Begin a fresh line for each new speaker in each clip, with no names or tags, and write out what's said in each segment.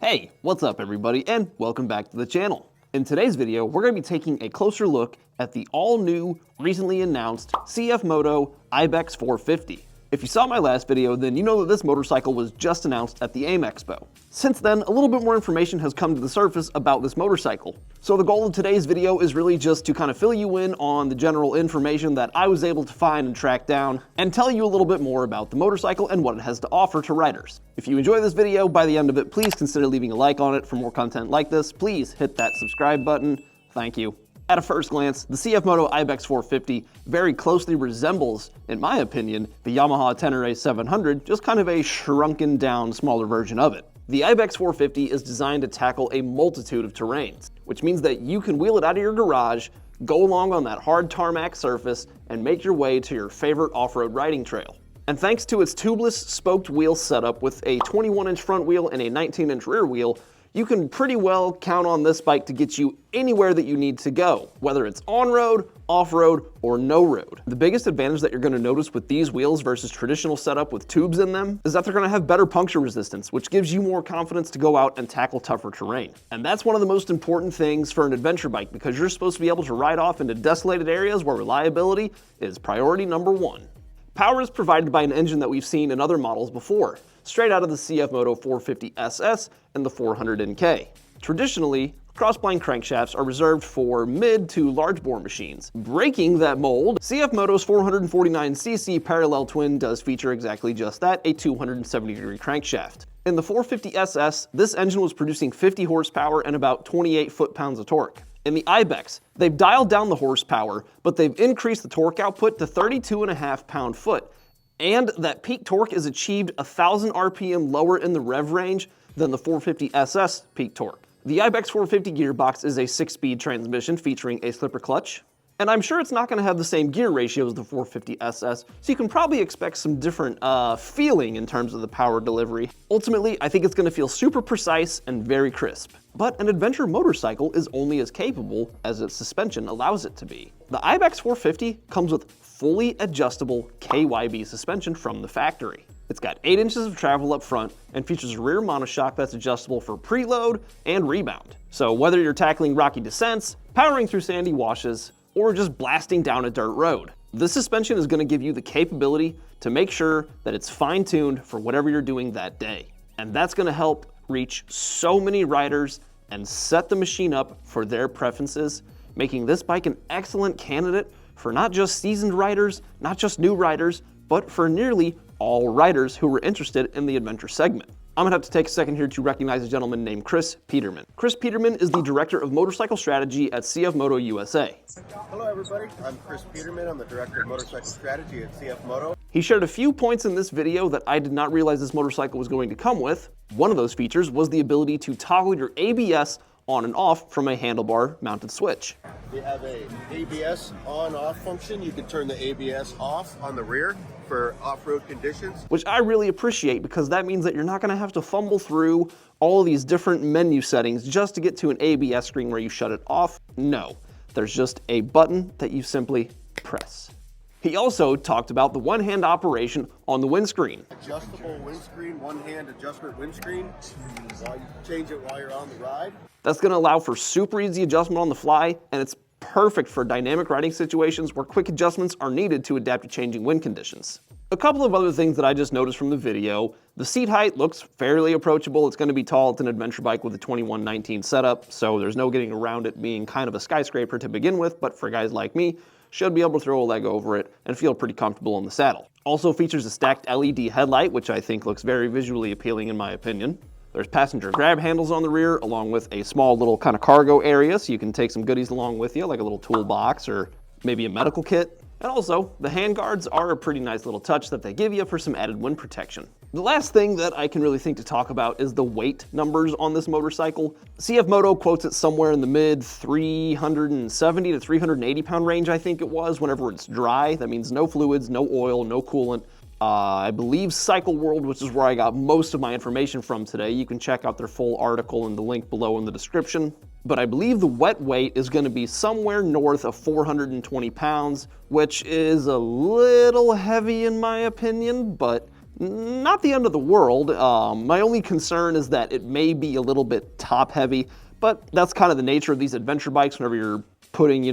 Hey, what's up everybody, and welcome back to the channel. In today's video, we're going to be taking a closer look at the all-new, recently announced CFMOTO Ibex 450. If you saw my last video, then you know that this motorcycle was just announced at the AIM Expo. Since then, a little bit more information has come to the surface about this motorcycle. So the goal of today's video is really just to kind of fill you in on the general information that I was able to find and track down, and tell you a little bit more about the motorcycle and what it has to offer to riders. If you enjoy this video, by the end of it, please consider leaving a like on it. For more content like this, please hit that subscribe button. Thank you. At a first glance, the CFMOTO Ibex 450 very closely resembles, in my opinion, the Yamaha Tenere 700, just kind of a shrunken down, smaller version of it. The Ibex 450 is designed to tackle a multitude of terrains, which means that you can wheel it out of your garage, go along on that hard tarmac surface, and make your way to your favorite off-road riding trail. And thanks to its tubeless spoked wheel setup with a 21-inch front wheel and a 19-inch rear wheel, you can pretty well count on this bike to get you anywhere that you need to go, whether it's on-road, off-road, or no road. The biggest advantage that you're going to notice with these wheels versus traditional setup with tubes in them is that they're going to have better puncture resistance, which gives you more confidence to go out and tackle tougher terrain. And that's one of the most important things for an adventure bike, because you're supposed to be able to ride off into desolated areas where reliability is priority number one. Power is provided by an engine that we've seen in other models before, straight out of the CFMOTO 450 SS and the 400NK. Traditionally, crossblind crankshafts are reserved for mid to large bore machines. Breaking that mold, CFMOTO's 449cc parallel twin does feature exactly just that, a 270-degree crankshaft. In the 450 SS, this engine was producing 50 horsepower and about 28 foot-pounds of torque. In the Ibex, they've dialed down the horsepower, but they've increased the torque output to 32.5 pound-foot. And that peak torque is achieved 1,000 RPM lower in the rev range than the 450 SS peak torque. The Ibex 450 gearbox is a 6-speed transmission featuring a slipper clutch, and I'm sure it's not going to have the same gear ratio as the 450 SS, so you can probably expect some different feeling in terms of the power delivery. Ultimately, I think it's going to feel super precise and very crisp. But an adventure motorcycle is only as capable as its suspension allows it to be. The Ibex 450 comes with fully adjustable KYB suspension from the factory. It's got 8 inches of travel up front and features a rear monoshock that's adjustable for preload and rebound. So whether you're tackling rocky descents, powering through sandy washes, or just blasting down a dirt road, this suspension is going to give you the capability to make sure that it's fine-tuned for whatever you're doing that day. And that's going to help reach so many riders and set the machine up for their preferences, making this bike an excellent candidate for not just seasoned riders, not just new riders, but for nearly all riders who were interested in the adventure segment. I'm gonna have to take a second here to recognize a gentleman named Chris Peterman. Chris Peterman is the Director of Motorcycle Strategy at CFMOTO USA.
Hello everybody, I'm Chris Peterman. I'm the Director of Motorcycle Strategy at CFMOTO.
He shared a few points in this video that I did not realize this motorcycle was going to come with. One of those features was the ability to toggle your ABS on and off from a handlebar mounted switch.
We have a ABS on-off function. You can turn the ABS off on the rear for off-road conditions,
which I really appreciate, because that means that you're not going to have to fumble through all of these different menu settings just to get to an ABS screen where you shut it off. No, there's just a button that you simply press. He also talked about the one-hand operation on the windscreen.
Adjustable windscreen, one-hand adjustment windscreen. You change it while you're on the ride.
That's going to allow for super easy adjustment on the fly, and it's perfect for dynamic riding situations where quick adjustments are needed to adapt to changing wind conditions. A couple of other things that I just noticed from the video: the seat height looks fairly approachable. It's going to be tall. It's an adventure bike with a 2119 setup, so there's no getting around it being kind of a skyscraper to begin with, but for guys like me, should be able to throw a leg over it and feel pretty comfortable in the saddle. Also features a stacked LED headlight, which I think looks very visually appealing in my opinion. There's passenger grab handles on the rear, along with a small little kind of cargo area, so you can take some goodies along with you, like a little toolbox or maybe a medical kit. And also, the handguards are a pretty nice little touch that they give you for some added wind protection. The last thing that I can really think to talk about is the weight numbers on this motorcycle. CFMOTO quotes it somewhere in the mid 370 to 380 pound range, I think it was, whenever it's dry. That means no fluids, no oil, no coolant. I believe Cycle World, which is where I got most of my information from today. You can check out their full article in the link below in the description. But I believe the wet weight is going to be somewhere north of 420 pounds, which is a little heavy in my opinion, but Not the end of the world. My only concern is that it may be a little bit top heavy, but that's kind of the nature of these adventure bikes. Whenever you're putting,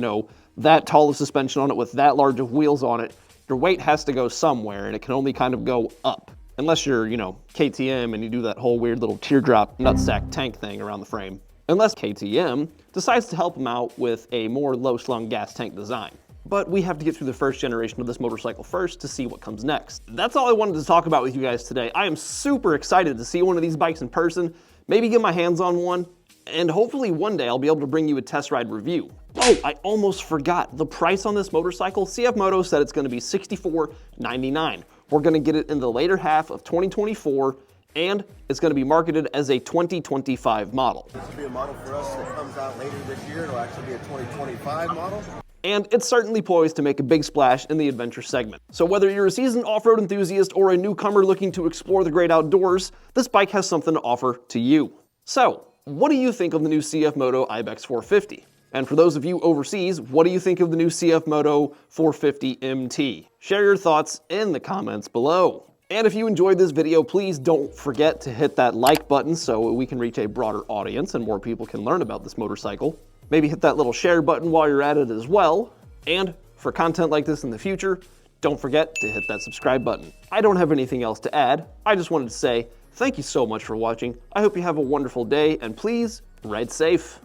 that tall of suspension on it with that large of wheels on it, your weight has to go somewhere, and it can only kind of go up. Unless you're, KTM and you do that whole weird little teardrop nutsack tank thing around the frame. Unless KTM decides to help them out with a more low-slung gas tank design. But we have to get through the first generation of this motorcycle first to see what comes next. That's all I wanted to talk about with you guys today. I am super excited to see one of these bikes in person, maybe get my hands on one, and hopefully one day I'll be able to bring you a test ride review. Oh, I almost forgot. The price on this motorcycle, CFMOTO said it's going to be $64.99. We're going to get it in the later half of 2024, and it's going to be marketed as a 2025 model.
This will be a model for us that comes out later this year. It'll actually be a 2025 model.
And it's certainly poised to make a big splash in the adventure segment. So whether you're a seasoned off-road enthusiast or a newcomer looking to explore the great outdoors, this bike has something to offer to you. So, what do you think of the new CFMOTO Ibex 450? And for those of you overseas, what do you think of the new CFMOTO 450 MT? Share your thoughts in the comments below. And if you enjoyed this video, please don't forget to hit that like button so we can reach a broader audience and more people can learn about this motorcycle. Maybe hit that little share button while you're at it as well. And for content like this in the future, don't forget to hit that subscribe button. I don't have anything else to add. I just wanted to say thank you so much for watching. I hope you have a wonderful day, and please ride safe.